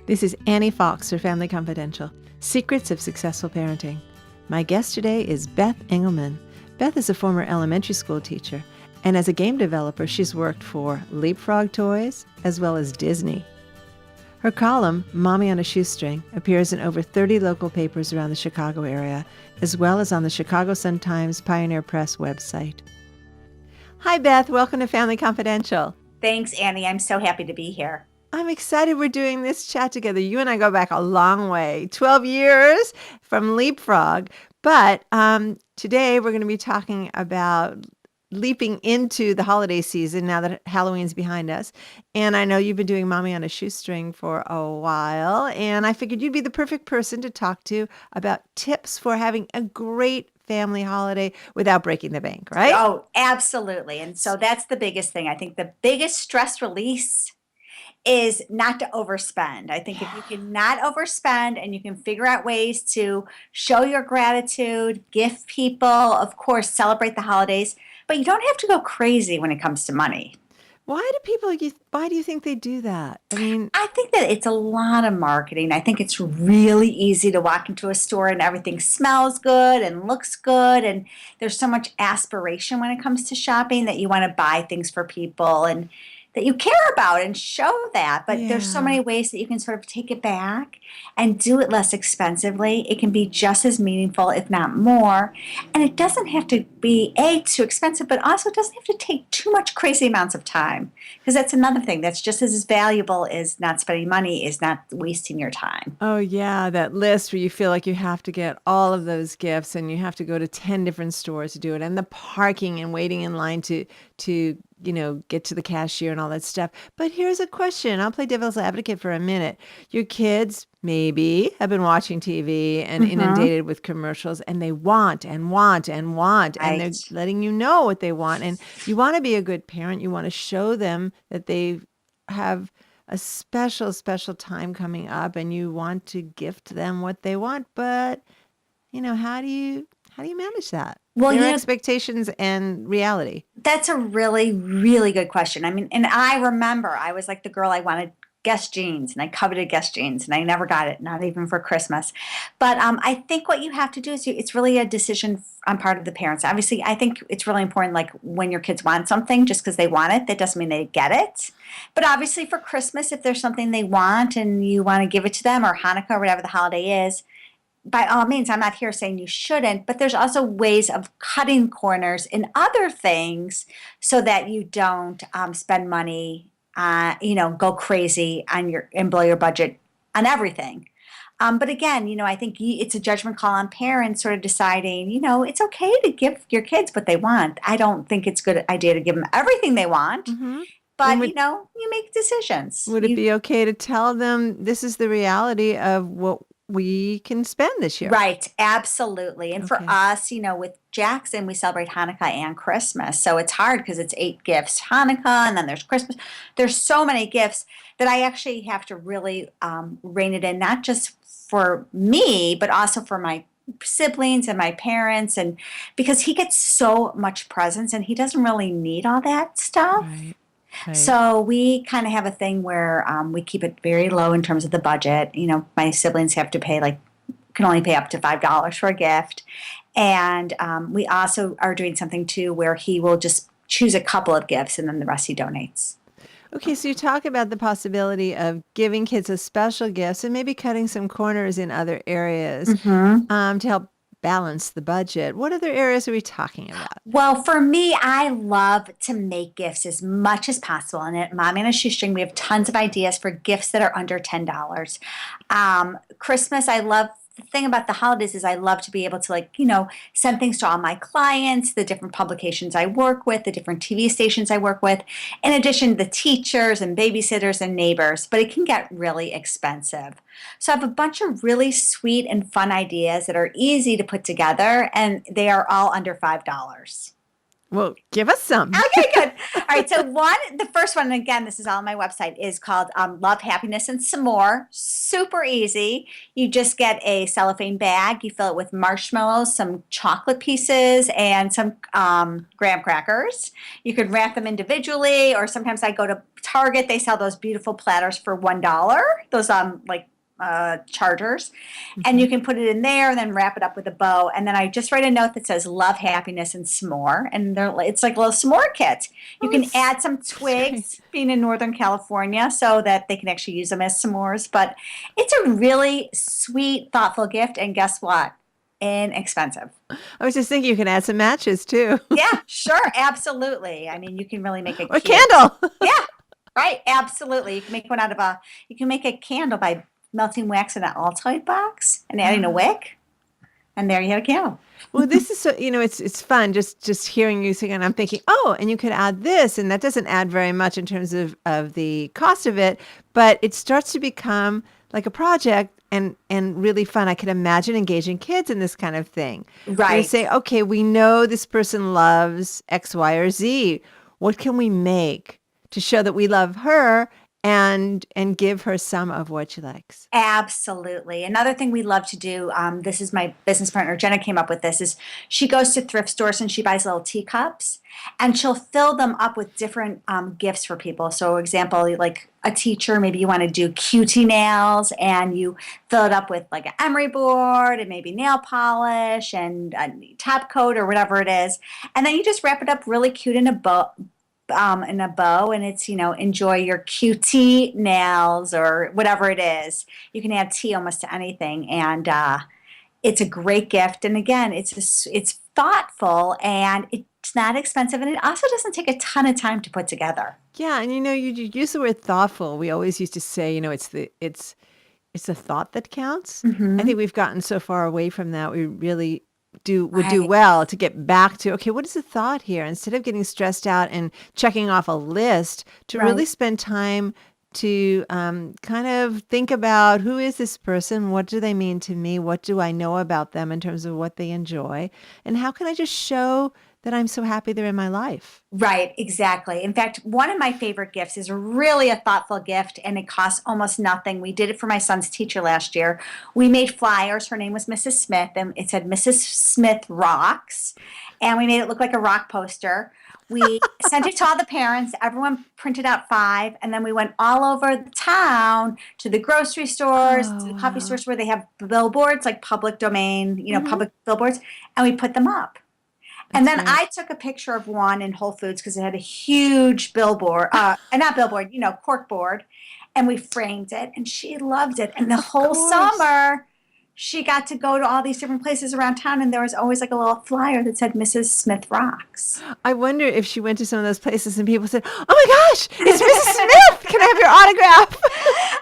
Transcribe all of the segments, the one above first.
This is Annie Fox for Family Confidential, Secrets of Successful Parenting. My guest today is Beth Engleman. Beth is a former elementary school teacher, and as a game developer, she's worked for Leapfrog Toys as well as Disney. Her column, Mommy on a Shoestring, appears in over 30 local papers around the Chicago area, as well as on the Chicago Sun-Times Pioneer Press website. Hi, Beth. Welcome to Family Confidential. Thanks, Annie. I'm so happy to be here. I'm excited we're doing this chat together. You and I go back a long way, 12 years from Leapfrog. But today we're going to be talking about leaping into the holiday season now that Halloween's behind us. And I know you've been doing Mommy on a Shoestring for a while, and I figured you'd be the perfect person to talk to about tips for having a great family holiday without breaking the bank, right? Oh, absolutely. And so that's the biggest thing. I think the biggest stress release is not to overspend. I think if you can not overspend and you can figure out ways to show your gratitude, gift people, of course, celebrate the holidays, but you don't have to go crazy when it comes to money. Why do you think they do that? I mean, I think that it's a lot of marketing. I think it's really easy to walk into a store and everything smells good and looks good. And there's so much aspiration when it comes to shopping that you want to buy things for people and that you care about and show that. But there's so yeah. many ways that you can sort of take it back and do it less expensively. It can be just as meaningful, if not more. And it doesn't have to be, A, too expensive, but also it doesn't have to take too much crazy amounts of time. Because that's another thing that's just as valuable as not spending money is not wasting your time. Oh, yeah, that list where you feel like you have to get all of those gifts and you have to go to 10 different stores to do it, and the parking and waiting in line to get to the cashier and all that stuff. But here's a question. I'll play devil's advocate for a minute. Your kids maybe have been watching TV and Mm-hmm. inundated with commercials, and they want and want and want, and they're Right. letting you know what they want. And you want to be a good parent. You want to show them that they have a special, special time coming up, and you want to gift them what they want. But, how do you manage that? Well, Their expectations and reality. that's a really, really good question. I mean, and I remember I was like the girl I wanted Guess jeans and I coveted Guess jeans and I never got it, not even for Christmas. But I think what you have to do is it's really a decision on part of the parents. Obviously, I think it's really important, like when your kids want something, just because they want it, that doesn't mean they get it. But obviously, for Christmas, if there's something they want and you want to give it to them, or Hanukkah, or whatever the holiday is, by all means, I'm not here saying you shouldn't, but there's also ways of cutting corners in other things so that you don't spend money, go crazy on your and blow your budget on everything. But again, I think it's a judgment call on parents sort of deciding, it's okay to give your kids what they want. I don't think it's a good idea to give them everything they want, Hmm. And but, you make decisions. would it be okay to tell them this is the reality of what we can spend this year? Right, absolutely. And for Okay. us, with Jackson, we celebrate Hanukkah and Christmas. So it's hard because it's 8 gifts Hanukkah and then there's Christmas. There's so many gifts that I actually have to really rein it in, not just for me, but also for my siblings and my parents. And because he gets so much presents and he doesn't really need all that stuff. Right. Right. So we kind of have a thing where we keep it very low in terms of the budget. My siblings have to pay can only pay up to $5 for a gift, and we also are doing something too where he will just choose a couple of gifts and then the rest he donates. Okay, so you talk about the possibility of giving kids a special gifts and maybe cutting some corners in other areas Hmm. to help balance the budget. What other areas are we talking about? Well, for me, I love to make gifts as much as possible. And at Mommy and a Shoestring, we have tons of ideas for gifts that are under $10. Christmas, I love. The thing about the holidays is I love to be able to send things to all my clients, the different publications I work with, the different TV stations I work with, in addition to the teachers and babysitters and neighbors, but it can get really expensive. So I have a bunch of really sweet and fun ideas that are easy to put together and they are all under $5. Well, give us some. Okay, good. All right. So the first one, and again, this is all on my website, is called Love, Happiness, and Some More. Super easy. You just get a cellophane bag. You fill it with marshmallows, some chocolate pieces, and some graham crackers. You could wrap them individually, or sometimes I go to Target. They sell those beautiful platters for $1. Those chargers, and you Mhm. can put it in there and then wrap it up with a bow. And then I just write a note that says love, happiness, and s'more. And it's like a little s'more kit. You Oh, can add some that's great. twigs, being in Northern California, so that they can actually use them as s'mores. But it's a really sweet, thoughtful gift. And guess what? Inexpensive. I was just thinking you can add some matches too. Yeah, sure. Absolutely. I mean, you can really make it Or cute. candle. Yeah, right. Absolutely. You can make a candle by melting wax in an Altoid box and adding a wick, and there you have a candle. Well, this is so, it's fun just hearing you sing, and I'm thinking, oh, and you could add this, and that doesn't add very much in terms of the cost of it, but it starts to become like a project and really fun. I can imagine engaging kids in this kind of thing. Where you Right. say, okay, we know this person loves X, Y, or Z. What can we make to show that we love her and give her some of what she likes? Absolutely. Another thing we love to do, this is my business partner, Jenna came up with this, is she goes to thrift stores and she buys little teacups and she'll fill them up with different gifts for people. So, example, like a teacher, maybe you want to do cutie nails and you fill it up with like an emery board and maybe nail polish and a top coat or whatever it is. And then you just wrap it up really cute in a bow, and it's enjoy your QT nails or whatever it is. You can add tea almost to anything, and it's a great gift. And again, it's thoughtful and it's not expensive, and it also doesn't take a ton of time to put together. Yeah, and you use the word thoughtful. We always used to say, it's the thought that counts. I Hmm. think we've gotten so far away from that. We really would do Right. well to get back to, okay, what is the thought here? Instead of getting stressed out and checking off a list, to really Right. spend time to kind of think about, who is this person? What do they mean to me? What do I know about them in terms of what they enjoy? And how can I just show that I'm so happy they're in my life? Right, exactly. In fact, one of my favorite gifts is really a thoughtful gift and it costs almost nothing. We did it for my son's teacher last year. We made flyers. Her name was Mrs. Smith, and it said Mrs. Smith Rocks. And we made it look like a rock poster. We sent it to all the parents. Everyone printed out five. And then we went all over the town to the grocery stores, to Oh, the coffee wow. stores where they have billboards, like public domain, Hmm. public billboards. And we put them up. And That's then great. I took a picture of one in Whole Foods because it had a huge billboard, not billboard, cork board, and we framed it. And she loved it. And the Of whole course. summer, she got to go to all these different places around town, and there was always like a little flyer that said Mrs. Smith Rocks. I wonder if she went to some of those places and people said, "Oh my gosh, it's Mrs. Smith. Can I have your autograph?"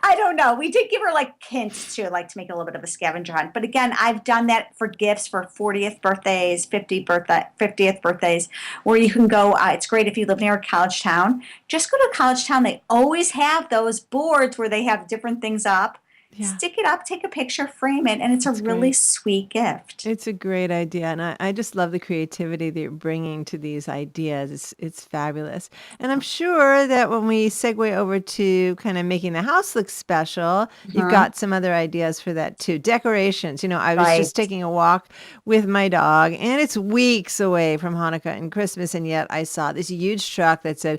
I don't know. We did give her like hints too, like to make it a little bit of a scavenger hunt. But again, I've done that for gifts for 40th birthdays, 50th birthdays, where you can go. It's great if you live near a college town. Just go to a college town. They always have those boards where they have different things up. Yeah, Stick it up, take a picture, frame it, and it's a that's really great. sweet gift. It's a great idea, and I just love the creativity that you're bringing to these ideas. It's fabulous, and I'm sure that when we segue over to kind of making the house look special, you've Mhm. got some other ideas for that too. Decorations. I was just Right. taking a walk with my dog, and it's weeks away from Hanukkah and Christmas, and yet I saw this huge truck that said,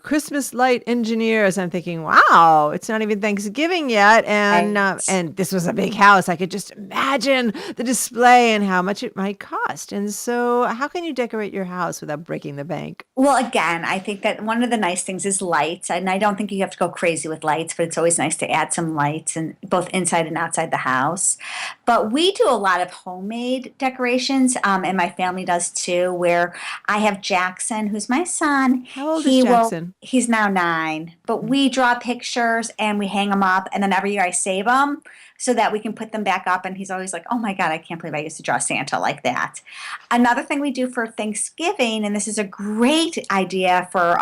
Christmas light engineers. I'm thinking, wow, it's not even Thanksgiving yet, Right. and this was a big house. I could just imagine the display and how much it might cost. And so, how can you decorate your house without breaking the bank? Well, again, I think that one of the nice things is lights, and I don't think you have to go crazy with lights, but it's always nice to add some lights and both inside and outside the house. But we do a lot of homemade decorations, and my family does too. Where I have Jackson, who's my son. How old is Jackson? He's now 9, but Mm. we draw pictures and we hang them up, and then every year I save them so that we can put them back up. And he's always like, "Oh my God, I can't believe I used to draw Santa like that." Another thing we do for Thanksgiving, and this is a great idea for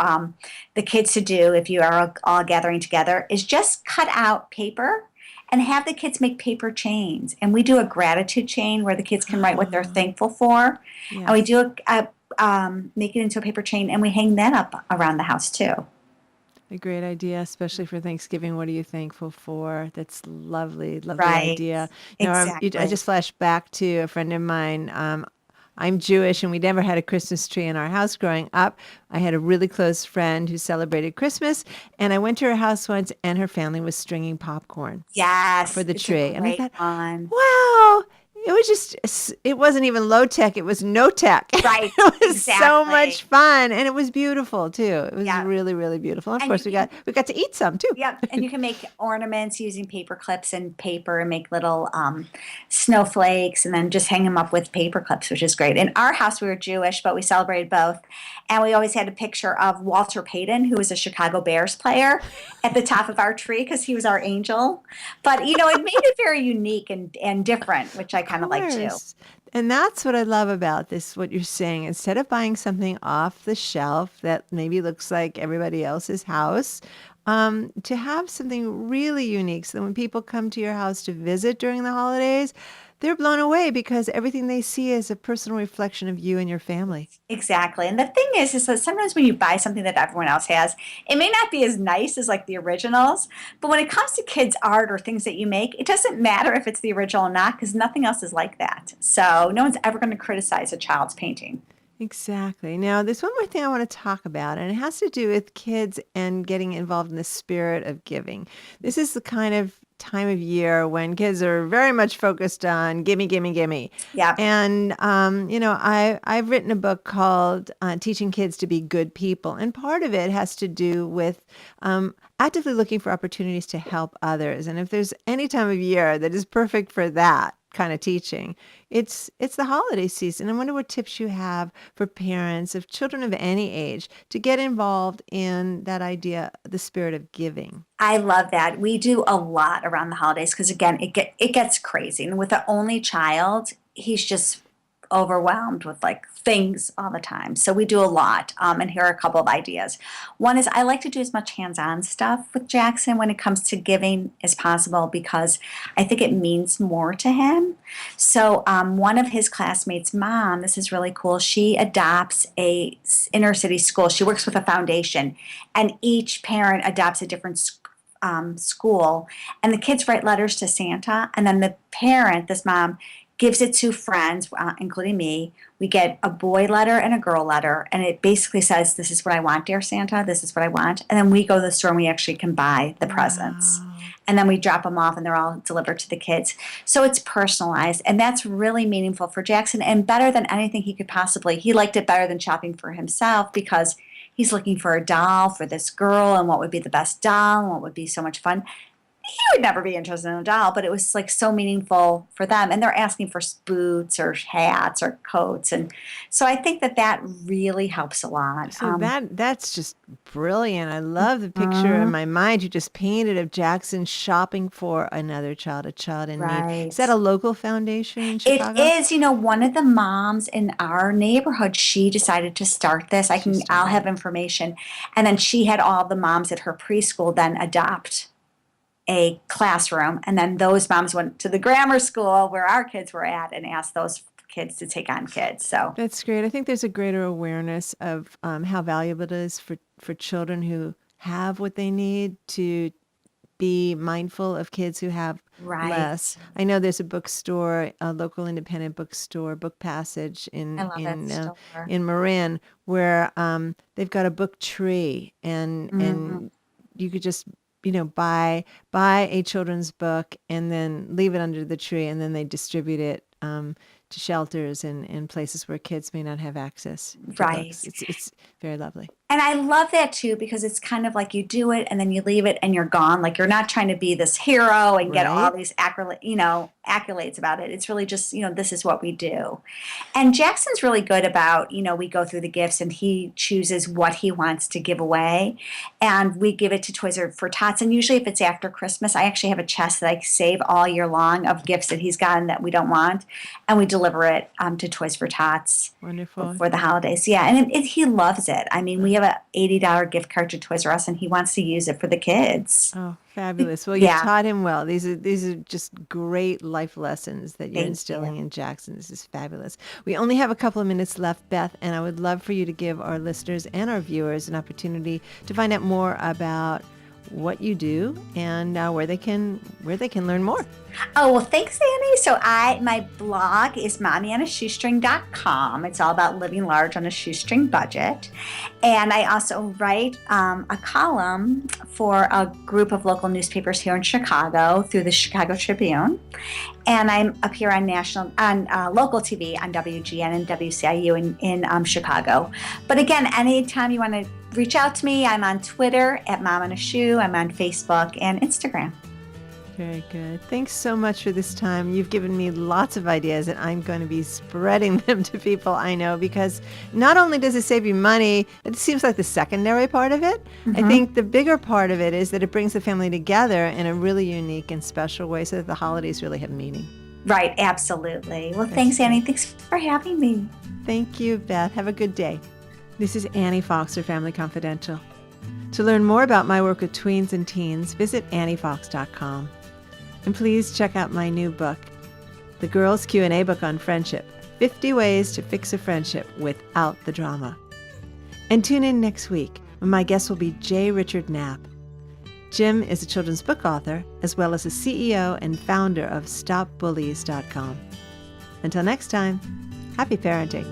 the kids to do if you are all gathering together, is just cut out paper and have the kids make paper chains. And we do a gratitude chain where the kids can write what they're Oh, thankful for. And we yes. do a make it into a paper chain, and we hang that up around the house too. A great idea, especially for Thanksgiving. What are you thankful for? That's lovely, lovely Right. idea. I Exactly. just flashed back to a friend of mine. I'm Jewish, and we never had a Christmas tree in our house growing up. I had a really close friend who celebrated Christmas, and I went to her house once, and her family was stringing popcorn for Yes, the it's a tree. And I great thought, one. wow, it wasn't even low tech, it was no tech. Right. It was so much Exactly. fun, and it was beautiful too. It was Yeah. really, really beautiful. And of And course, you can we got to eat some too. Yep, and you can make ornaments using paper clips and paper and make little snowflakes and then just hang them up with paper clips, which is great. In our house, we were Jewish, but we celebrated both. And we always had a picture of Walter Payton, who was a Chicago Bears player, at the top of our tree because he was our angel. But, it made it very unique and different, which I Of kind of like too. course. And that's what I love about this, what you're saying. Instead of buying something off the shelf that maybe looks like everybody else's house, to have something really unique so that when people come to your house to visit during the holidays, they're blown away because everything they see is a personal reflection of you and your family. Exactly. And the thing is that sometimes when you buy something that everyone else has, it may not be as nice as like the originals. But when it comes to kids' art or things that you make, it doesn't matter if it's the original or not because nothing else is like that. So no one's ever going to criticize a child's painting. Exactly. Now, there's one more thing I want to talk about, and it has to do with kids and getting involved in the spirit of giving. This is the kind of time of year when kids are very much focused on gimme, gimme, gimme. Yeah. And, I've written a book called Teaching Kids to Be Good People. And part of it has to do with actively looking for opportunities to help others. And if there's any time of year that is perfect for that kind of teaching, it's the holiday season. I wonder what tips you have for parents of children of any age to get involved in that idea, the spirit of giving. I love that. We do a lot around the holidays because again, it gets crazy. And with the only child, he's just overwhelmed with like things all the time. So we do a lot. And here are a couple of ideas. One is I like to do as much hands-on stuff with Jackson when it comes to giving as possible because I think it means more to him. So one of his classmates' mom, this is really cool. She adopts inner city school. She works with a foundation, and each parent adopts a different school, and the kids write letters to Santa, and then the parent, this mom, gives it to friends, including me. We get a boy letter and a girl letter, and it basically says, "This is what I want, dear Santa. This is what I want." And then we go to the store and we actually can buy the presents. Wow. And then we drop them off and they're all delivered to the kids. So it's personalized, and that's really meaningful for Jackson and better than anything he could possibly. He liked it better than shopping for himself because he's looking for a doll for this girl and what would be the best doll and what would be so much fun. He would never be interested in a doll, but it was like so meaningful for them. And they're asking for boots or hats or coats. And so I think that really helps a lot. So that's just brilliant. I love the picture in Mhm. my mind you just painted of Jackson shopping for another child, a child in need. Is that Right. a local foundation in It Chicago? is, one of the moms in our neighborhood, she decided to start this. She I'll started have it. information. And then she had all the moms at her preschool then adopt a classroom, and then those moms went to the grammar school where our kids were at and asked those kids to take on kids. So That's great. I think there's a greater awareness of how valuable it is for children who have what they need to be mindful of kids who have less. right, I know there's a bookstore, a local independent bookstore, Book Passage I love that store. in Marin, where they've got a book tree, Mhm. and you could just buy a children's book and then leave it under the tree, and then they distribute it to shelters and places where kids may not have access to books. Right. It's very lovely. And I love that too because it's kind of like you do it and then you leave it and you're gone. Like you're not trying to be this hero and get all Right? these accolades about it. It's really just, this is what we do. And Jackson's really good about, we go through the gifts and he chooses what he wants to give away. And we give it to Toys for Tots. And usually if it's after Christmas, I actually have a chest that I save all year long of gifts that he's gotten that we don't want. And we deliver it to Toys for Tots Wonderful. for the holidays. Yeah, and he loves it. I mean, we have a $80 gift card to Toys R Us, and he wants to use it for the kids. Oh, fabulous. Well, you've Yeah, taught him well. These are just great life lessons that you're thank instilling you. in Jackson. This is fabulous. We only have a couple of minutes left, Beth, and I would love for you to give our listeners and our viewers an opportunity to find out more about what you do and where they can learn more. Oh, well, thanks, Annie. So my blog is mommyonashoestring.com. It's all about living large on a shoestring budget. And I also write a column for a group of local newspapers here in Chicago through the Chicago Tribune. And I'm up here on local TV on WGN and WCIU in Chicago. But again, anytime you want to reach out to me, I'm on Twitter at Mom on a Shoe. I'm on Facebook and Instagram. Very good. Thanks so much for this time. You've given me lots of ideas, and I'm going to be spreading them to people I know, because not only does it save you money, it seems like the secondary part of it. I think the bigger part of it is that it brings the family together in a really unique and special way so that the holidays really have meaning. Right, absolutely. Well, thanks, Annie. Thanks for having me. Thank you, Beth. Have a good day. This is Annie Fox for Family Confidential. To learn more about my work with tweens and teens, visit anniefox.com. And please check out my new book, the Girls Q&A book on friendship, 50 Ways to Fix a Friendship Without the Drama. And tune in next week when my guest will be J. Richard Knapp. Jim is a children's book author, as well as the CEO and founder of StopBullies.com. Until next time, happy parenting.